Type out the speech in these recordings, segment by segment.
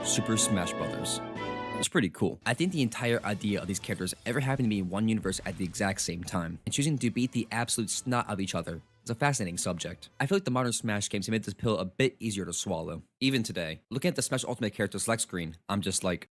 Super Smash Bros. It's pretty cool. I think the entire idea of these characters ever happening to be in one universe at the exact same time, and choosing to beat the absolute snot out of each other, is a fascinating subject. I feel like the modern Smash games have made this pill a bit easier to swallow. Even today, looking at the Smash Ultimate character select screen, I'm just like,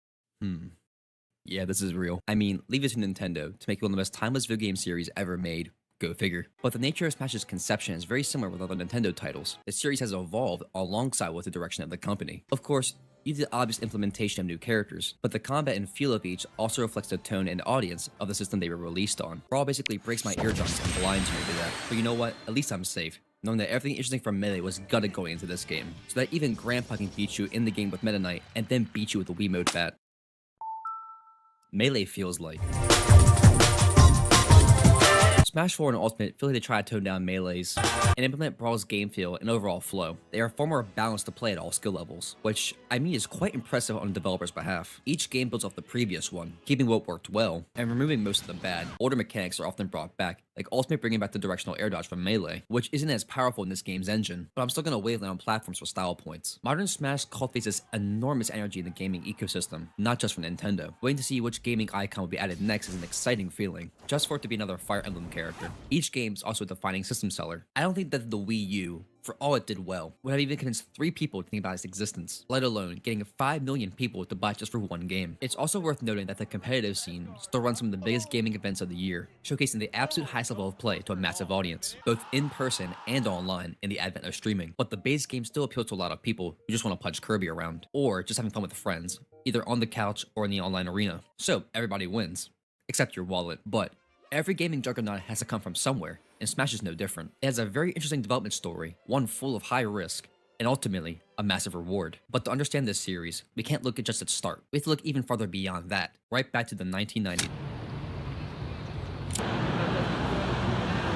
yeah, this is real. I mean, leave it to Nintendo to make it one of the most timeless video game series ever made. Go figure. But the nature of Smash's conception is very similar with other Nintendo titles. The series has evolved alongside with the direction of the company. Of course, you have the obvious implementation of new characters, but the combat and feel of each also reflects the tone and audience of the system they were released on. Brawl basically breaks my eardrums and blinds me to that. But you know what? At least I'm safe, knowing that everything interesting from Melee was gutted going into this game, so that even Grandpa can beat you in the game with Meta Knight and then beat you with the Wiimote bat. Melee feels like. Smash 4 and Ultimate feel like they try to tone down Melees and implement Brawl's game feel and overall flow. They are far more balanced to play at all skill levels, which I mean is quite impressive on the developer's behalf. Each game builds off the previous one, keeping what worked well and removing most of the bad. Older mechanics are often brought back, like Ultimate bringing back the directional air dodge from Melee, which isn't as powerful in this game's engine, but I'm still gonna wave on platforms for style points. Modern Smash cultivates this enormous energy in the gaming ecosystem, not just for Nintendo. Waiting to see which gaming icon will be added next is an exciting feeling, just for it to be another Fire Emblem character. Each game is also a defining system seller. I don't think that the Wii U, for all it did well, would have even convinced 3 people to think about its existence, let alone getting 5 million people to buy it just for one game. It's also worth noting that the competitive scene still runs some of the biggest gaming events of the year, showcasing the absolute highest level of play to a massive audience, both in person and online in the advent of streaming. But the base game still appeals to a lot of people who just want to punch Kirby around, or just having fun with friends, either on the couch or in the online arena. So everybody wins, except your wallet. But every gaming juggernaut has to come from somewhere, and Smash is no different. It has a very interesting development story, one full of high risk, and ultimately, a massive reward. But to understand this series, we can't look at just its start. We have to look even farther beyond that, right back to the 1990s.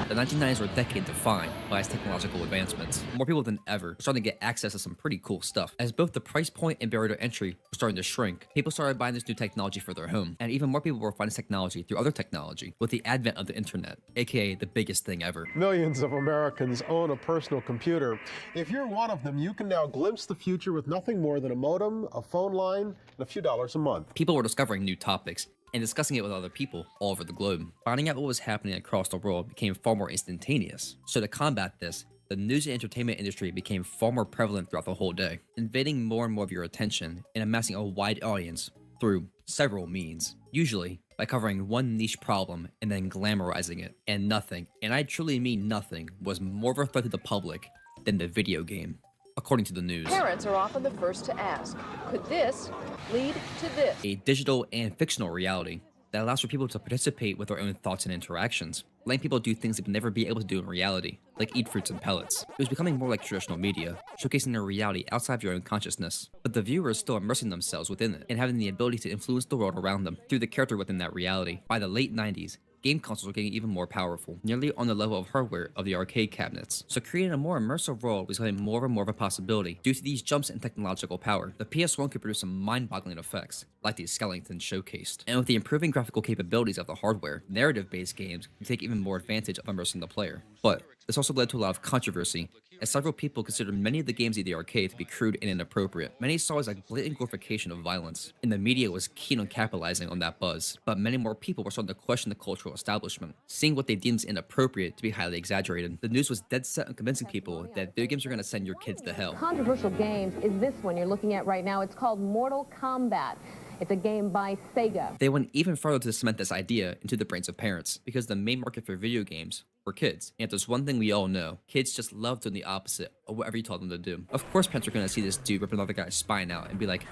The 1990s were a decade defined by its technological advancements. More people than ever were starting to get access to some pretty cool stuff. As both the price point and barrier to entry were starting to shrink, people started buying this new technology for their home, and even more people were finding technology through other technology with the advent of the internet, aka the biggest thing ever. Millions of Americans own a personal computer. If you're one of them, you can now glimpse the future with nothing more than a modem, a phone line, and a few dollars a month. People were discovering new topics and discussing it with other people all over the globe. Finding out what was happening across the world became far more instantaneous. So to combat this, the news and entertainment industry became far more prevalent throughout the whole day, invading more and more of your attention and amassing a wide audience through several means, usually by covering one niche problem and then glamorizing it. And nothing, and I truly mean nothing, was more of a threat to the public than the video game, according to the news. Parents are often the first to ask, could this lead to this? A digital and fictional reality that allows for people to participate with their own thoughts and interactions, letting people do things they would never be able to do in reality, like eat fruits and pellets. It was becoming more like traditional media, showcasing their reality outside of your own consciousness, but the viewer is still immersing themselves within it and having the ability to influence the world around them through the character within that reality. By the late 90s, game consoles were getting even more powerful, nearly on the level of hardware of the arcade cabinets. So creating a more immersive world was becoming more and more of a possibility due to these jumps in technological power. The PS1 could produce some mind-boggling effects, like these skeletons showcased. And with the improving graphical capabilities of the hardware, narrative-based games could take even more advantage of immersing the player. But this also led to a lot of controversy, as several people considered many of the games in the arcade to be crude and inappropriate. Many saw it as a blatant glorification of violence, and the media was keen on capitalizing on that buzz. But many more people were starting to question the cultural establishment, seeing what they deemed inappropriate to be highly exaggerated. The news was dead set on convincing people that video games are going to send your kids to hell. Controversial games is this one you're looking at right now. It's called Mortal Kombat. It's a game by Sega. They went even further to cement this idea into the brains of parents, because the main market for video games were kids. And if there's one thing we all know, kids just love doing the opposite of whatever you told them to do. Of course, parents are going to see this dude rip another guy's spine out and be like,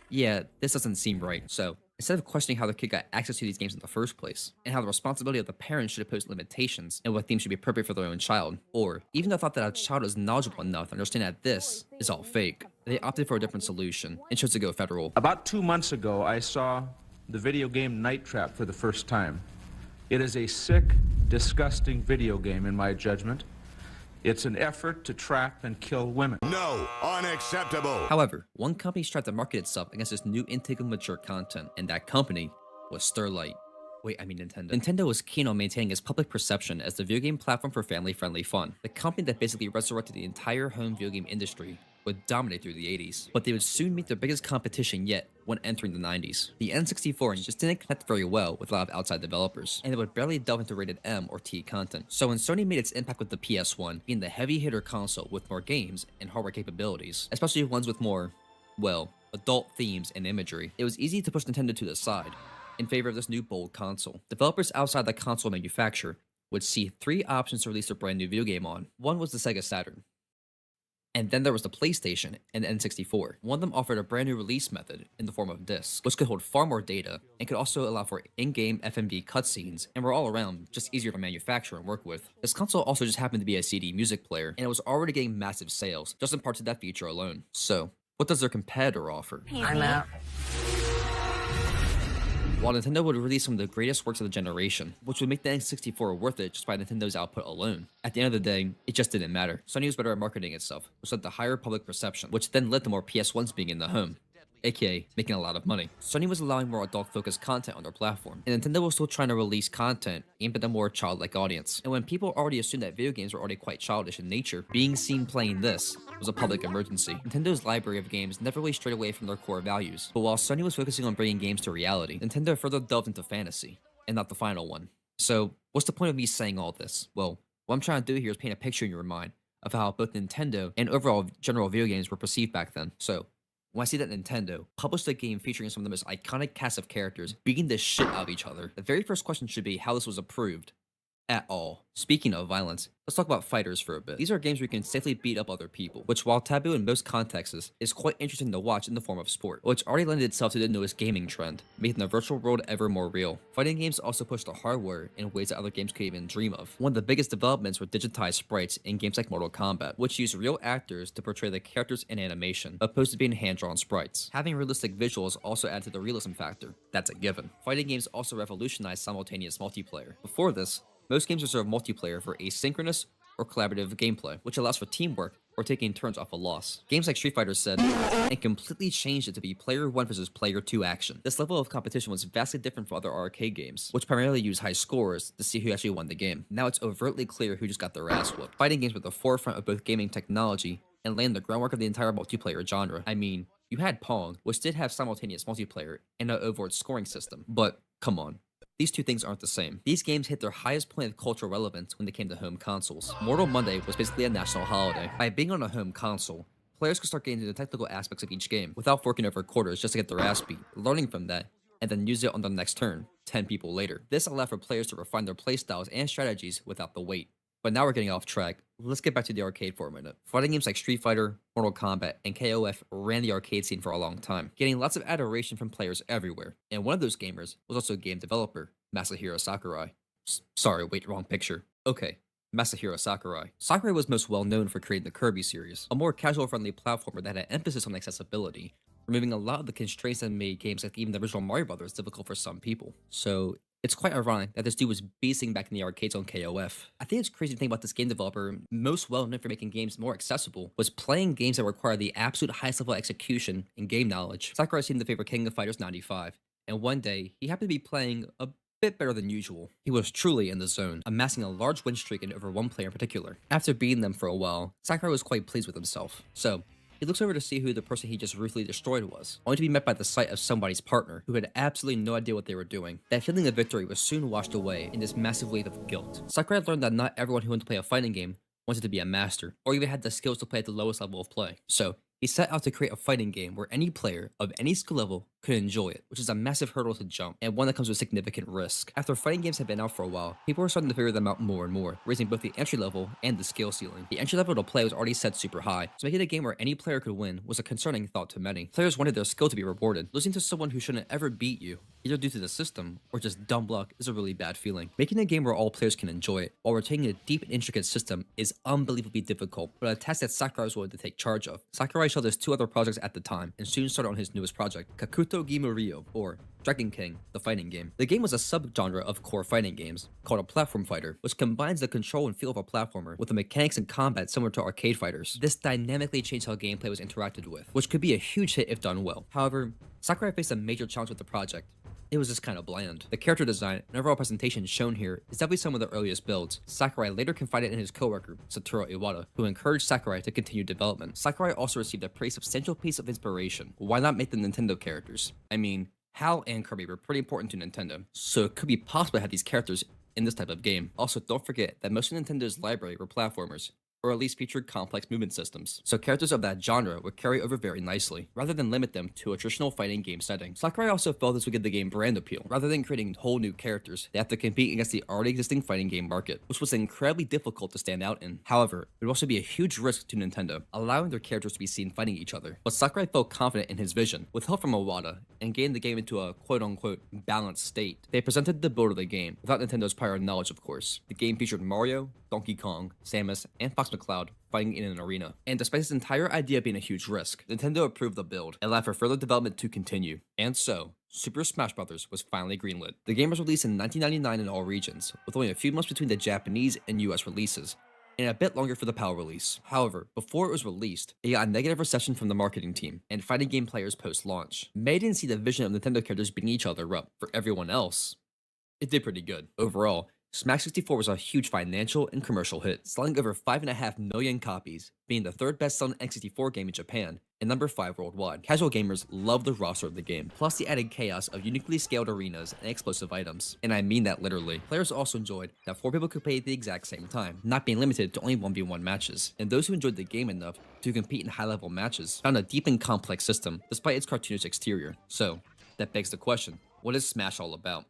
yeah, this doesn't seem right. So instead of questioning how the kid got access to these games in the first place, and how the responsibility of the parents should impose limitations and what themes should be appropriate for their own child, or even the thought that a child is knowledgeable enough to understand that this is all fake, they opted for a different solution and chose to go federal. About 2 months ago, I saw the video game Night Trap for the first time. It is a sick, disgusting video game, in my judgment. It's an effort to trap and kill women. No, unacceptable. However, one company tried to market itself against this new intake of mature content, and that company was Sterlight. Wait, I mean Nintendo. Nintendo was keen on maintaining its public perception as the video game platform for family-friendly fun. The company that basically resurrected the entire home video game industry would dominate through the 80s, but they would soon meet their biggest competition yet when entering the 90s. The N64 just didn't connect very well with a lot of outside developers, and it would barely delve into rated M or T content. So when Sony made its impact with the PS1, being the heavy hitter console with more games and hardware capabilities, especially ones with more, well, adult themes and imagery, it was easy to push Nintendo to the side in favor of this new bold console. Developers outside the console manufacturer would see 3 options to release a brand new video game on. One was the Sega Saturn, and then there was the PlayStation and the N64. One of them offered a brand new release method in the form of discs, which could hold far more data and could also allow for in-game FMV cutscenes, and were all around just easier to manufacture and work with. This console also just happened to be a CD music player, and it was already getting massive sales, just in part to that feature alone. So, what does their competitor offer? I'm out. While Nintendo would release some of the greatest works of the generation, which would make the N64 worth it just by Nintendo's output alone, at the end of the day, it just didn't matter. Sony was better at marketing itself, which led to higher public perception, which then led to more PS1s being in the home, aka making a lot of money. Sony was allowing more adult-focused content on their platform, and Nintendo was still trying to release content aimed at a more childlike audience. And when people already assumed that video games were already quite childish in nature, being seen playing this was a public emergency. Nintendo's library of games never really strayed away from their core values, but while Sony was focusing on bringing games to reality, Nintendo further delved into fantasy, and not the final one. So, what's the point of me saying all this? Well, what I'm trying to do here is paint a picture in your mind of how both Nintendo and overall general video games were perceived back then. So, when I see that Nintendo published a game featuring some of the most iconic cast of characters beating the shit out of each other, the very first question should be how this was approved at all. Speaking of violence, let's talk about fighters for a bit. These are games where you can safely beat up other people, which while taboo in most contexts, is quite interesting to watch in the form of sport, which already lended itself to the newest gaming trend, making the virtual world ever more real. Fighting games also push the hardware in ways that other games could even dream of. One of the biggest developments were digitized sprites in games like Mortal Kombat, which use real actors to portray the characters in animation, opposed to being hand-drawn sprites. Having realistic visuals also add to the realism factor. That's a given. Fighting games also revolutionized simultaneous multiplayer. Before this, most games reserve multiplayer for asynchronous or collaborative gameplay, which allows for teamwork or taking turns off a loss. Games like Street Fighter said, and completely changed it to be player 1 versus player 2 action. This level of competition was vastly different from other arcade games, which primarily use high scores to see who actually won the game. Now it's overtly clear who just got their ass whooped. Fighting games were at the forefront of both gaming technology and laying the groundwork of the entire multiplayer genre. I mean, you had Pong, which did have simultaneous multiplayer and an overboard scoring system, but come on. These two things aren't the same. These games hit their highest point of cultural relevance when they came to home consoles. Mortal Monday was basically a national holiday. By being on a home console, players could start getting into the technical aspects of each game without forking over quarters just to get their ass beat, learning from that, and then use it on the next turn, 10 people later. This allowed for players to refine their playstyles and strategies without the wait. But now we're getting off track. Let's get back to the arcade for a minute. Fighting games like Street Fighter, Mortal Kombat, and KOF ran the arcade scene for a long time, getting lots of adoration from players everywhere. And one of those gamers was also a game developer, Masahiro Sakurai. Sorry, wait, wrong picture. Okay, Masahiro Sakurai. Sakurai was most well known for creating the Kirby series, a more casual-friendly platformer that had emphasis on accessibility, removing a lot of the constraints that made games like even the original Mario Brothers difficult for some people. So it's quite ironic that this dude was beasting back in the arcades on KOF. I think it's crazy to think about this game developer, most well known for making games more accessible, was playing games that require the absolute highest level of execution and game knowledge. Sakurai seemed to favor King of Fighters 95, and one day, he happened to be playing a bit better than usual. He was truly in the zone, amassing a large win streak in over one player in particular. After beating them for a while, Sakurai was quite pleased with himself. So, he looks over to see who the person he just ruthlessly destroyed was, only to be met by the sight of somebody's partner, who had absolutely no idea what they were doing. That feeling of victory was soon washed away in this massive wave of guilt. Sakurai learned that not everyone who wanted to play a fighting game wanted to be a master, or even had the skills to play at the lowest level of play. So, he set out to create a fighting game where any player of any skill level could enjoy it, which is a massive hurdle to jump, and one that comes with significant risk. After fighting games had been out for a while, people were starting to figure them out more and more, raising both the entry level and the skill ceiling. The entry level to play was already set super high, so making a game where any player could win was a concerning thought to many. Players wanted their skill to be rewarded. Losing to someone who shouldn't ever beat you, either due to the system or just dumb luck, is a really bad feeling. Making a game where all players can enjoy it, while retaining a deep and intricate system, is unbelievably difficult, but a task that Sakurai was willing to take charge of. Sakurai showed his 2 other projects at the time, and soon started on his newest project, Kakuto Gimurio, or Dragon King, the fighting game. The game was a subgenre of core fighting games, called a platform fighter, which combines the control and feel of a platformer with the mechanics and combat similar to arcade fighters. This dynamically changed how gameplay was interacted with, which could be a huge hit if done well. However, Sakurai faced a major challenge with the project: it was just kind of bland. The character design and overall presentation shown here is definitely some of the earliest builds. Sakurai later confided in his coworker, Satoru Iwata, who encouraged Sakurai to continue development. Sakurai also received a pretty substantial piece of inspiration. Why not make the Nintendo characters? I mean, Hal and Kirby were pretty important to Nintendo, so it could be possible to have these characters in this type of game. Also, don't forget that most of Nintendo's library were platformers, or at least featured complex movement systems, so characters of that genre would carry over very nicely, rather than limit them to a traditional fighting game setting. Sakurai also felt this would give the game brand appeal. Rather than creating whole new characters, they have to compete against the already existing fighting game market, which was incredibly difficult to stand out in. However, it would also be a huge risk to Nintendo, allowing their characters to be seen fighting each other. But Sakurai felt confident in his vision, with help from Iwata, and getting the game into a quote-unquote balanced state. They presented the build of the game, without Nintendo's prior knowledge of course. The game featured Mario, Donkey Kong, Samus, and Fox McCloud fighting in an arena. And despite this entire idea being a huge risk, Nintendo approved the build and allowed for further development to continue. And so, Super Smash Bros. Was finally greenlit. The game was released in 1999 in all regions, with only a few months between the Japanese and US releases, and a bit longer for the PAL release. However, before it was released, it got a negative reception from the marketing team and fighting game players post-launch. May didn't see the vision of Nintendo characters beating each other up. For everyone else, it did pretty good. Overall, Smash 64 was a huge financial and commercial hit, selling over 5.5 million copies, being the third best-selling N64 game in Japan, and number 5 worldwide. Casual gamers loved the roster of the game, plus the added chaos of uniquely scaled arenas and explosive items. And I mean that literally. Players also enjoyed that 4 people could play at the exact same time, not being limited to only 1v1 matches. And those who enjoyed the game enough to compete in high-level matches found a deep and complex system, despite its cartoonish exterior. So, that begs the question, what is Smash all about?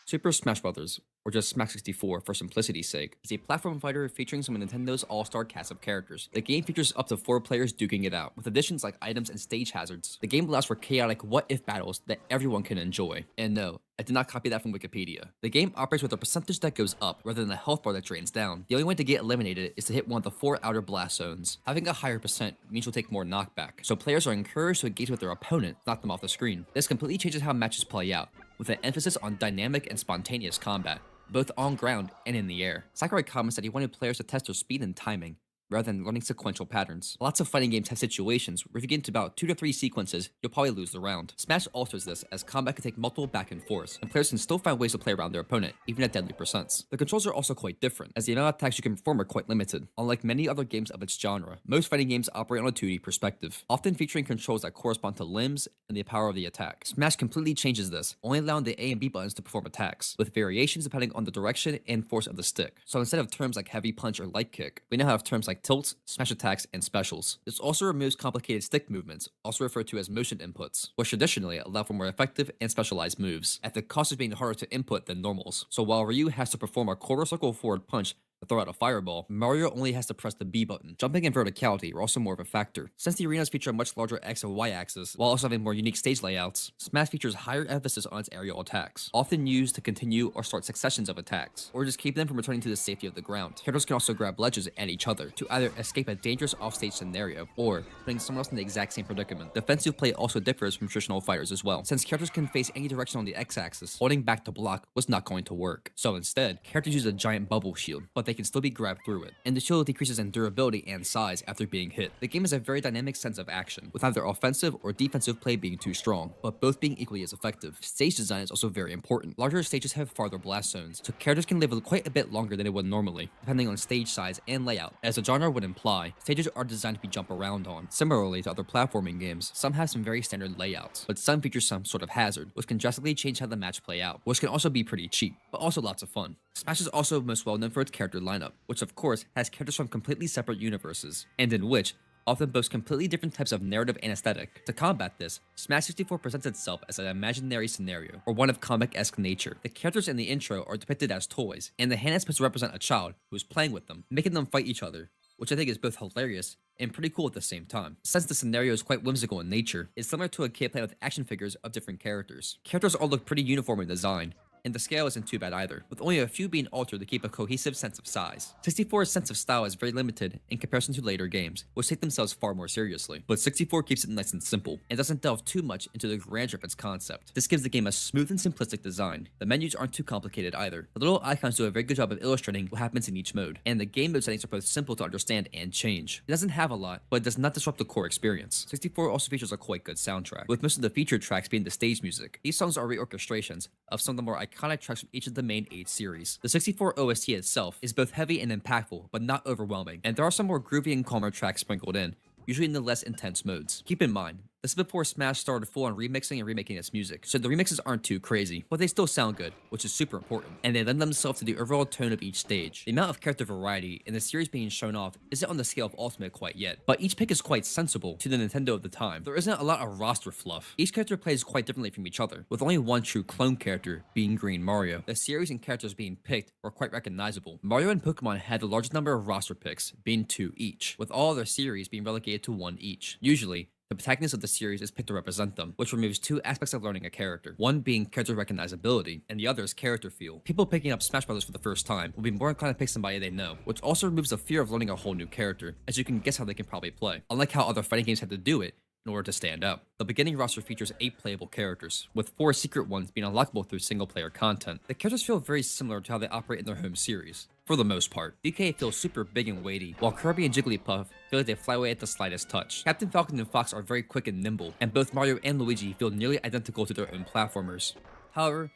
Super Smash Bros., or just Smash 64 for simplicity's sake, is a platform fighter featuring some of Nintendo's all-star cast of characters. The game features up to 4 players duking it out, with additions like items and stage hazards. The game allows for chaotic what-if battles that everyone can enjoy. And no, I did not copy that from Wikipedia. The game operates with a percentage that goes up, rather than a health bar that drains down. The only way to get eliminated is to hit one of the 4 outer blast zones. Having a higher percent means you'll take more knockback, so players are encouraged to engage with their opponent, knock them off the screen. This completely changes how matches play out, with an emphasis on dynamic and spontaneous combat, both on ground and in the air. Sakurai comments that he wanted players to test their speed and timing, rather than learning sequential patterns. Lots of fighting games have situations where if you get into about 2 to 3 sequences, you'll probably lose the round. Smash alters this, as combat can take multiple back and forths, and players can still find ways to play around their opponent, even at deadly percents. The controls are also quite different, as the amount of attacks you can perform are quite limited. Unlike many other games of its genre, most fighting games operate on a 2D perspective, often featuring controls that correspond to limbs and the power of the attack. Smash completely changes this, only allowing the A and B buttons to perform attacks, with variations depending on the direction and force of the stick. So instead of terms like heavy punch or light kick, we now have terms like tilts, smash attacks, and specials. This also removes complicated stick movements, also referred to as motion inputs, which traditionally allow for more effective and specialized moves, at the cost of being harder to input than normals. So while Ryu has to perform a quarter circle forward punch to throw out a fireball, Mario only has to press the B button. Jumping and verticality are also more of a factor. Since the arenas feature a much larger X and Y axis, while also having more unique stage layouts, Smash features higher emphasis on its aerial attacks, often used to continue or start successions of attacks, or just keep them from returning to the safety of the ground. Characters can also grab ledges at each other to either escape a dangerous offstage scenario, or putting someone else in the exact same predicament. Defensive play also differs from traditional fighters as well, since characters can face any direction on the X-axis. Holding back to block was not going to work. So instead, characters use a giant bubble shield, but they can still be grabbed through it, and the shield decreases in durability and size after being hit. The game has a very dynamic sense of action, with either offensive or defensive play being too strong, but both being equally as effective. Stage design is also very important. Larger stages have farther blast zones, so characters can live quite a bit longer than they would normally, depending on stage size and layout. As the genre would imply, stages are designed to be jump around on. Similarly to other platforming games, some have some very standard layouts, but some feature some sort of hazard, which can drastically change how the match play out, which can also be pretty cheap, but also lots of fun. Smash is also most well known for its character lineup, which of course has characters from completely separate universes, and in which often boast completely different types of narrative and aesthetic. To combat this, Smash 64 presents itself as an imaginary scenario, or one of comic-esque nature. The characters in the intro are depicted as toys, and the hand is supposed to represent a child who is playing with them, making them fight each other, which I think is both hilarious and pretty cool at the same time. Since the scenario is quite whimsical in nature, it's similar to a kid playing with action figures of different characters. Characters all look pretty uniform in design, and the scale isn't too bad either, with only a few being altered to keep a cohesive sense of size. 64's sense of style is very limited in comparison to later games, which take themselves far more seriously, but 64 keeps it nice and simple, and doesn't delve too much into the grandeur of its concept. This gives the game a smooth and simplistic design. The menus aren't too complicated either. The little icons do a very good job of illustrating what happens in each mode, and the game mode settings are both simple to understand and change. It doesn't have a lot, but it does not disrupt the core experience. 64 also features a quite good soundtrack, with most of the featured tracks being the stage music. These songs are reorchestrations of some of the more iconic tracks from each of the main 8 series. The 64 OST itself is both heavy and impactful, but not overwhelming, and there are some more groovy and calmer tracks sprinkled in, usually in the less intense modes. Keep in mind, this is before Smash started full on remixing and remaking its music, so the remixes aren't too crazy, but they still sound good, which is super important, and they lend themselves to the overall tone of each stage. The amount of character variety in the series being shown off isn't on the scale of Ultimate quite yet, but each pick is quite sensible to the Nintendo of the time. There isn't a lot of roster fluff. Each character plays quite differently from each other, with only one true clone character being Green Mario. The series and characters being picked were quite recognizable. Mario and Pokemon had the largest number of roster picks, being 2 each, with all other series being relegated to 1 each. Usually, the protagonist of the series is picked to represent them, which removes 2 aspects of learning a character, one being character recognizability, and the other is character feel. People picking up Smash Bros. For the first time will be more inclined to pick somebody they know, which also removes the fear of learning a whole new character, as you can guess how they can probably play, unlike how other fighting games had to do it in order to stand out. The beginning roster features 8 playable characters, with 4 secret ones being unlockable through single-player content. The characters feel very similar to how they operate in their home series, for the most part. DK feels super big and weighty, while Kirby and Jigglypuff feel like they fly away at the slightest touch. Captain Falcon and Fox are very quick and nimble, and both Mario and Luigi feel nearly identical to their own platformers. However,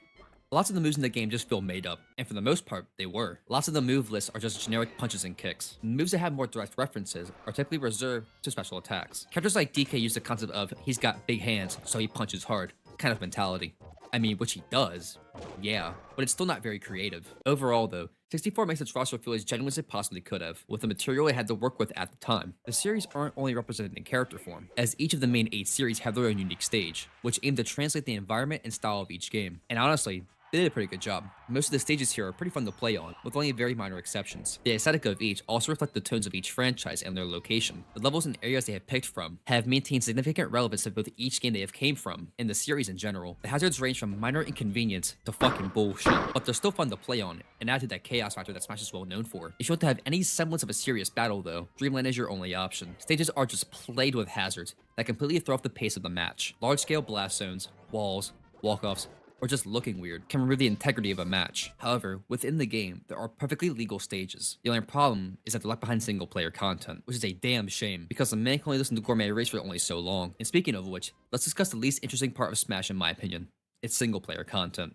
lots of the moves in the game just feel made up, and for the most part, they were. Lots of the move lists are just generic punches and kicks. Moves that have more direct references are typically reserved to special attacks. Characters like DK use the concept of he's got big hands, so he punches hard kind of mentality. I mean, which he does, yeah, but it's still not very creative. Overall though, 64 makes its roster feel as genuine as it possibly could have, with the material it had to work with at the time. The series aren't only represented in character form, as each of the main 8 series have their own unique stage, which aim to translate the environment and style of each game. And honestly, they did a pretty good job. Most of the stages here are pretty fun to play on, with only very minor exceptions. The aesthetic of each also reflect the tones of each franchise and their location. The levels and areas they have picked from have maintained significant relevance to both each game they have came from, and the series in general. The hazards range from minor inconvenience to fucking bullshit, but they're still fun to play on, and add to that chaos factor that Smash is well known for. If you want to have any semblance of a serious battle though, Dreamland is your only option. Stages are just plagued with hazards that completely throw off the pace of the match. Large-scale blast zones, walls, walk-offs, or just looking weird can remove the integrity of a match. However, within the game, there are perfectly legal stages. The only problem is that they're left behind single-player content, which is a damn shame, because a man can only listen to Gourmet Race for only so long. And speaking of which, let's discuss the least interesting part of Smash in my opinion. It's single-player content.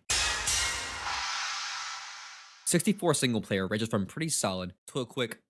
64 single-player ranges from pretty solid to a quick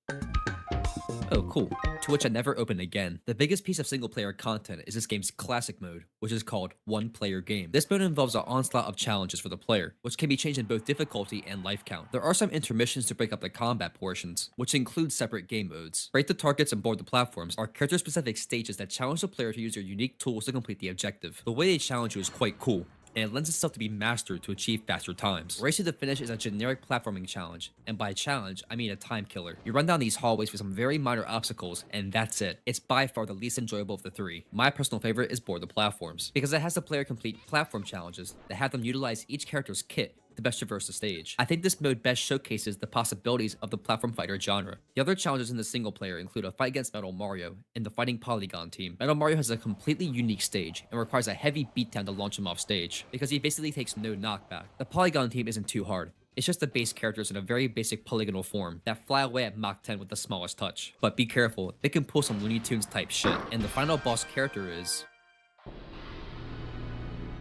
oh cool, to which I never opened again. The biggest piece of single-player content is this game's classic mode, which is called One Player Game. This mode involves an onslaught of challenges for the player, which can be changed in both difficulty and life count. There are some intermissions to break up the combat portions, which include separate game modes. Break the targets and board the platforms are character-specific stages that challenge the player to use their unique tools to complete the objective. The way they challenge you is quite cool, and it lends itself to be mastered to achieve faster times. Race to the Finish is a generic platforming challenge, and by challenge, I mean a time killer. You run down these hallways with some very minor obstacles, and that's it. It's by far the least enjoyable of the 3. My personal favorite is Board the Platforms, because it has the player complete platform challenges that have them utilize each character's kit to best traverse the stage. I think this mode best showcases the possibilities of the platform fighter genre. The other challenges in the single player include a fight against Metal Mario and the Fighting Polygon team. Metal Mario has a completely unique stage and requires a heavy beatdown to launch him off stage, because he basically takes no knockback. The Polygon team isn't too hard. It's just the base characters in a very basic polygonal form that fly away at Mach 10 with the smallest touch. But be careful, they can pull some Looney Tunes type shit. And the final boss character is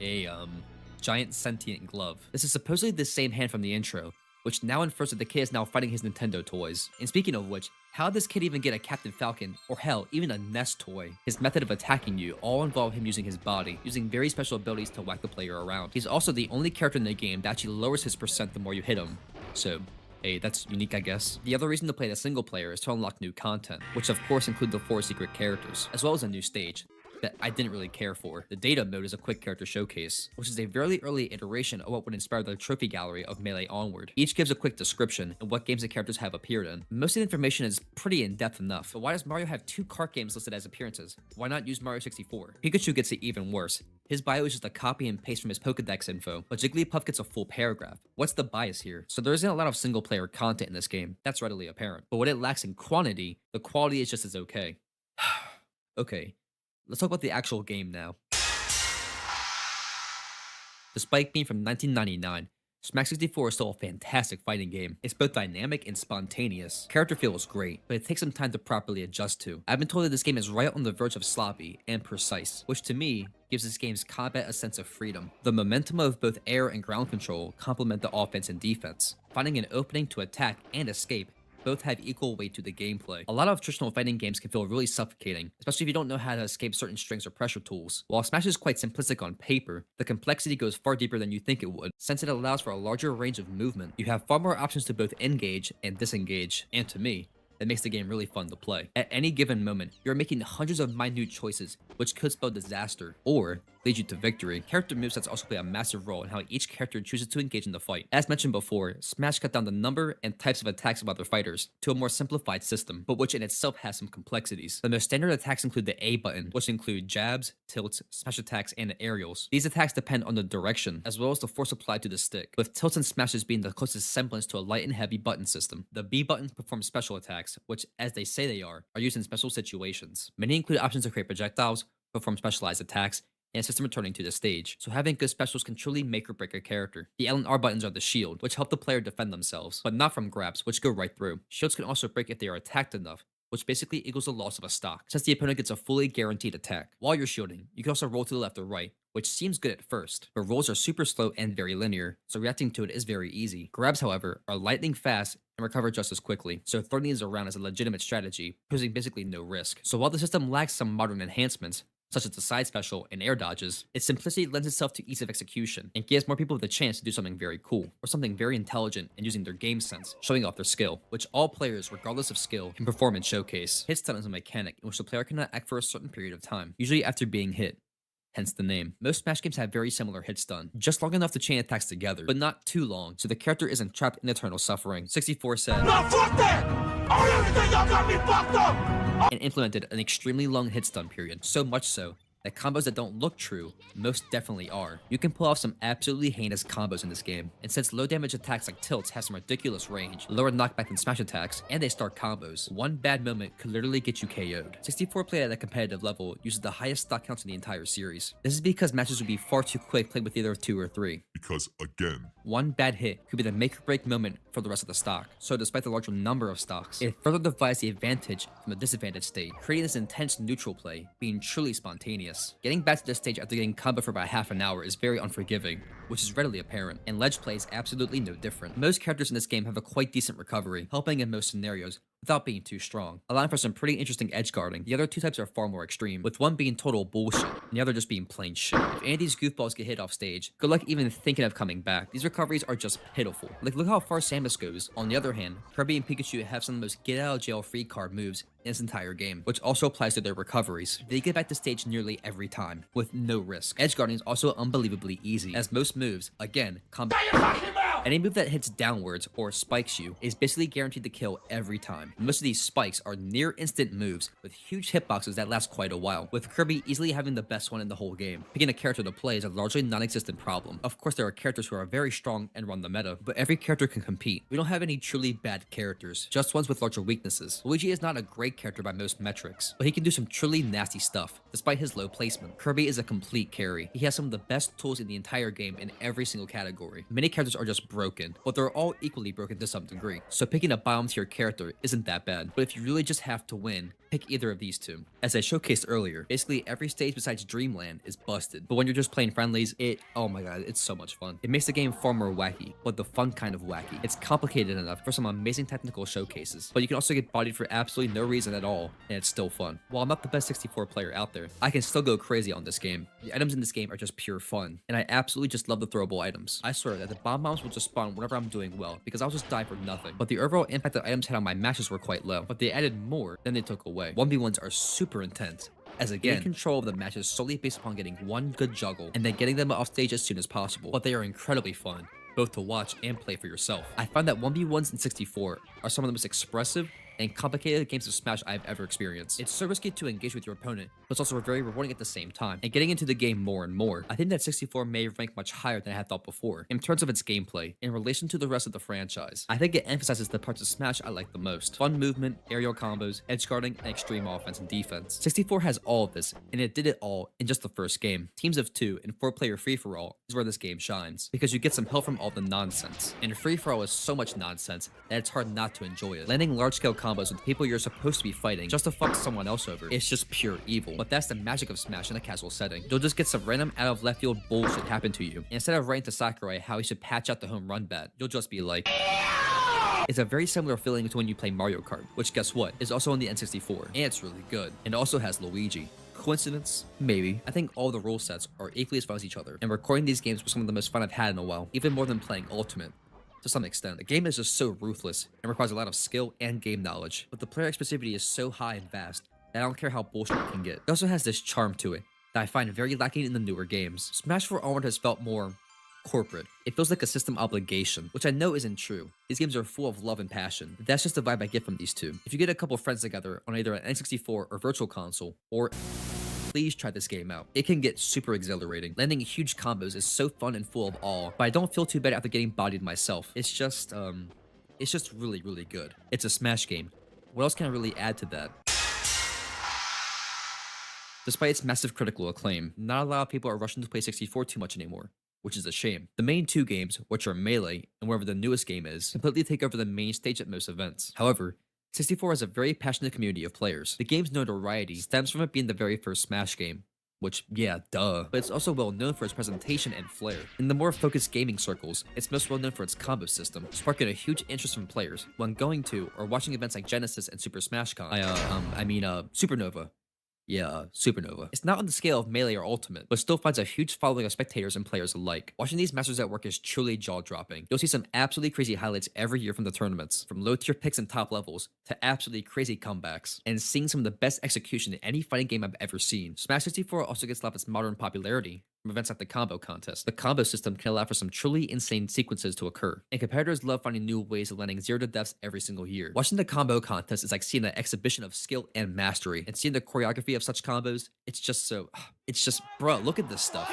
a giant sentient glove. This is supposedly the same hand from the intro, which now infers that the kid is now fighting his Nintendo toys. And speaking of which, how did this kid even get a Captain Falcon, or hell, even a NES toy? His method of attacking you all involve him using his body, using very special abilities to whack the player around. He's also the only character in the game that actually lowers his percent the more you hit him. So, hey, that's unique, I guess. The other reason to play the single player is to unlock new content, which of course include the 4 secret characters, as well as a new stage, that I didn't really care for. The data mode is a quick character showcase, which is a very early iteration of what would inspire the trophy gallery of Melee onward. Each gives a quick description and what games the characters have appeared in. Most of the information is pretty in-depth enough, but why does Mario have 2 kart games listed as appearances? Why not use Mario 64? Pikachu gets it even worse. His bio is just a copy and paste from his Pokedex info, but Jigglypuff gets a full paragraph. What's the bias here? So there isn't a lot of single-player content in this game. That's readily apparent. But what it lacks in quantity, the quality is just as okay. Okay, let's talk about the actual game now. Despite being from 1999, Smash 64 is still a fantastic fighting game. It's both dynamic and spontaneous. Character feel is great, but it takes some time to properly adjust to. I've been told that this game is right on the verge of sloppy and precise, which to me gives this game's combat a sense of freedom. The momentum of both air and ground control complement the offense and defense. Finding an opening to attack and escape both have equal weight to the gameplay. A lot of traditional fighting games can feel really suffocating, especially if you don't know how to escape certain strings or pressure tools. While Smash is quite simplistic on paper, the complexity goes far deeper than you think it would. Since it allows for a larger range of movement, you have far more options to both engage and disengage, and to me, that makes the game really fun to play. At any given moment, you're making hundreds of minute choices, which could spell disaster, or lead you to victory. Character movesets also play a massive role in how each character chooses to engage in the fight. As mentioned before, Smash cut down the number and types of attacks of other fighters to a more simplified system, but which in itself has some complexities. The most standard attacks include the A button, which include jabs, tilts, smash attacks, and aerials. These attacks depend on the direction, as well as the force applied to the stick, with tilts and smashes being the closest semblance to a light and heavy button system. The B buttons perform special attacks, which, as they say they are used in special situations. Many include options to create projectiles, perform specialized attacks, and a system returning to the stage, so having good specials can truly make or break a character. The L and R buttons are the shield, which help the player defend themselves, but not from grabs, which go right through. Shields can also break if they are attacked enough, which basically equals the loss of a stock, since the opponent gets a fully guaranteed attack. While you're shielding, you can also roll to the left or right, which seems good at first, but rolls are super slow and very linear, so reacting to it is very easy. Grabs, however, are lightning fast and recover just as quickly, so throwing these around is a legitimate strategy, posing basically no risk. So while the system lacks some modern enhancements, such as the side special and air dodges, its simplicity lends itself to ease of execution and gives more people the chance to do something very cool, or something very intelligent and using their game sense, showing off their skill, which all players, regardless of skill, can perform and showcase. Hit stun is a mechanic in which the player cannot act for a certain period of time, usually after being hit. Hence the name. Most Smash games have very similar hit stun, just long enough to chain attacks together, but not too long, so the character isn't trapped in eternal suffering. 64 said, "No, fuck that! I don't think y'all got me fucked up!" and implemented an extremely long hit stun period, so much so that combos that don't look true most definitely are. You can pull off some absolutely heinous combos in this game, and since low damage attacks like tilts have some ridiculous range, lower knockback than smash attacks, and they start combos, one bad moment could literally get you KO'd. 64 play at a competitive level uses the highest stock counts in the entire series. This is because matches would be far too quick played with either 2 or 3. Because again, One bad hit could be the make or break moment for the rest of the stock, so despite the larger number of stocks, it further divides the advantage from the disadvantaged state, creating this intense neutral play, being truly spontaneous. Getting back to this stage after getting combo for about half an hour is very unforgiving, which is readily apparent, and ledge play is absolutely no different. Most characters in this game have a quite decent recovery, helping in most scenarios, without being too strong, allowing for some pretty interesting edge guarding. The other 2 types are far more extreme, with one being total bullshit, and the other just being plain shit. If any of these goofballs get hit off stage, good luck even thinking of coming back. These recoveries are just pitiful. Like, look how far Samus goes. On the other hand, Kirby and Pikachu have some of the most get out of jail free card moves in this entire game, which also applies to their recoveries. They get back to stage nearly every time, with no risk. Edge guarding is also unbelievably easy, as most moves, again, combo. Any move that hits downwards or spikes you is basically guaranteed to kill every time. Most of these spikes are near instant moves with huge hitboxes that last quite a while, with Kirby easily having the best one in the whole game. Picking a character to play is a largely non-existent problem. Of course, there are characters who are very strong and run the meta, but every character can compete. We don't have any truly bad characters, just ones with larger weaknesses. Luigi is not a great character by most metrics, but he can do some truly nasty stuff, despite his low placement. Kirby is a complete carry. He has some of the best tools in the entire game in every single category. Many characters are just broken, but they're all equally broken to some degree, so picking a bottom tier character isn't that bad. But if you really just have to win, pick either of these 2. As I showcased earlier, basically every stage besides Dreamland is busted, but when you're just playing friendlies, oh my god, it's so much fun. It makes the game far more wacky, but the fun kind of wacky. It's complicated enough for some amazing technical showcases, but you can also get bodied for absolutely no reason at all, and it's still fun. While I'm not the best 64 player out there, I can still go crazy on this game. The items in this game are just pure fun, and I absolutely just love the throwable items. I swear that the bombs will just spawn whenever I'm doing well, because I'll just die for nothing. But the overall impact that items had on my matches were quite low, but they added more than they took away. 1v1s are super intense, as again, control of the match is solely based upon getting one good juggle and then getting them off stage as soon as possible, but they are incredibly fun, both to watch and play for yourself. I find that 1v1s in 64 are some of the most expressive and complicated games of Smash I've ever experienced. It's so risky to engage with your opponent, but it's also very rewarding at the same time. And getting into the game more and more, I think that 64 may rank much higher than I had thought before, in terms of its gameplay, in relation to the rest of the franchise. I think it emphasizes the parts of Smash I like the most. Fun movement, aerial combos, edge guarding, and extreme offense and defense. 64 has all of this, and it did it all in just the first game. Teams of 2 and 4-player free-for-all is where this game shines, because you get some help from all the nonsense. And free-for-all is so much nonsense that it's hard not to enjoy it. Landing large-scale combos with people you're supposed to be fighting just to fuck someone else over. It's just pure evil. But that's the magic of Smash in a casual setting. You'll just get some random out of left field bullshit happen to you. And instead of writing to Sakurai how he should patch out the home run bat, you'll just be like... It's a very similar feeling to when you play Mario Kart, which guess what, is also on the N64, and it's really good. And also has Luigi. Coincidence? Maybe. I think all the rule sets are equally as fun as each other, and recording these games was some of the most fun I've had in a while, even more than playing Ultimate. To some extent, the game is just so ruthless and requires a lot of skill and game knowledge, but the player expressivity is so high and vast that I don't care how bullshit it can get. It also has this charm to it that I find very lacking in the newer games. Smash 4 Onward has felt more corporate. It feels like a system obligation, which I know isn't true. These games are full of love and passion. That's just the vibe I get from these two. If you get a couple friends together on either an N64 or Virtual Console, or please try this game out. It can get super exhilarating. Landing huge combos is so fun and full of awe, but I don't feel too bad after getting bodied myself. It's just really, really good. It's a Smash game. What else can I really add to that? Despite its massive critical acclaim, not a lot of people are rushing to play 64 too much anymore, which is a shame. The main two games, which are Melee and wherever the newest game is, completely take over the main stage at most events. However, 64 has a very passionate community of players. The game's notoriety stems from it being the very first Smash game, which, yeah, duh. But it's also well known for its presentation and flair. In the more focused gaming circles, it's most well known for its combo system, sparking a huge interest from players when going to or watching events like Genesis and Super Smash Con. Supernova. Yeah, Supernova. It's not on the scale of Melee or Ultimate, but still finds a huge following of spectators and players alike. Watching these masters at work is truly jaw-dropping. You'll see some absolutely crazy highlights every year from the tournaments, from low-tier picks and top levels, to absolutely crazy comebacks, and seeing some of the best execution in any fighting game I've ever seen. Smash 64 also gets a lot of its modern popularity from events like the combo contest. The combo system can allow for some truly insane sequences to occur, and competitors love finding new ways of landing 0 to deaths every single year. Watching the combo contest is like seeing an exhibition of skill and mastery, and seeing the choreography of such combos, it's just, bro, look at this stuff.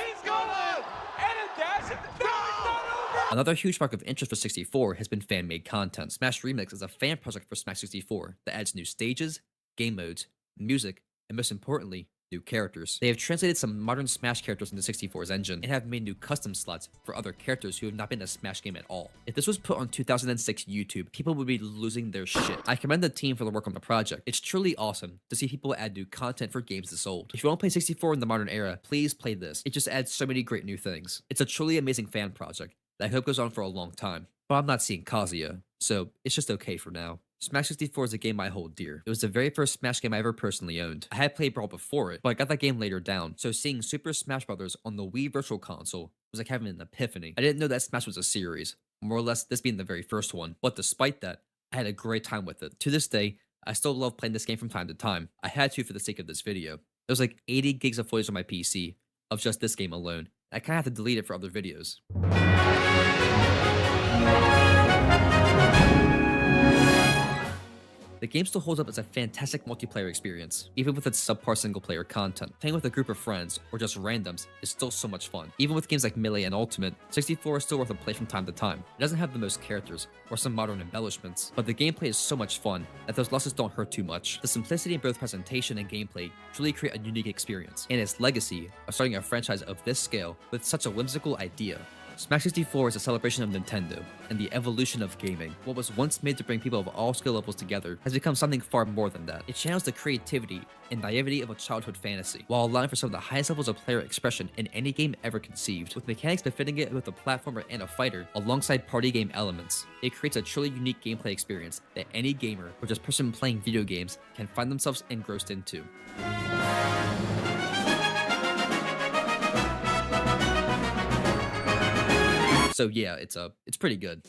Another huge mark of interest for 64 has been fan-made content. Smash Remix is a fan project for Smash 64 that adds new stages, game modes, music, and most importantly, new characters. They have translated some modern Smash characters into 64's engine and have made new custom slots for other characters who have not been in a Smash game at all. If this was put on 2006 YouTube, people would be losing their shit. I commend the team for the work on the project. It's truly awesome to see people add new content for games this old. If you want to play 64 in the modern era, please play this. It just adds so many great new things. It's a truly amazing fan project that I hope goes on for a long time. But I'm not seeing Kazuya, so it's just okay for now. Smash 64 is a game I hold dear. It was the very first Smash game I ever personally owned. I had played Brawl before it, but I got that game later down, so seeing Super Smash Bros. On the Wii Virtual Console was like having an epiphany. I didn't know that Smash was a series, more or less this being the very first one, but despite that, I had a great time with it. To this day, I still love playing this game from time to time. I had to for the sake of this video. There's like 80 gigs of footage on my PC of just this game alone. I kinda have to delete it for other videos. The game still holds up as a fantastic multiplayer experience, even with its subpar single-player content. Playing with a group of friends, or just randoms, is still so much fun. Even with games like Melee and Ultimate, 64 is still worth a play from time to time. It doesn't have the most characters, or some modern embellishments, but the gameplay is so much fun that those losses don't hurt too much. The simplicity in both presentation and gameplay truly create a unique experience, and its legacy of starting a franchise of this scale with such a whimsical idea. Smash 64 is a celebration of Nintendo and the evolution of gaming. What was once made to bring people of all skill levels together has become something far more than that. It channels the creativity and naivety of a childhood fantasy, while allowing for some of the highest levels of player expression in any game ever conceived. With mechanics befitting it with a platformer and a fighter, alongside party game elements, it creates a truly unique gameplay experience that any gamer or just person playing video games can find themselves engrossed into. So yeah, it's pretty good.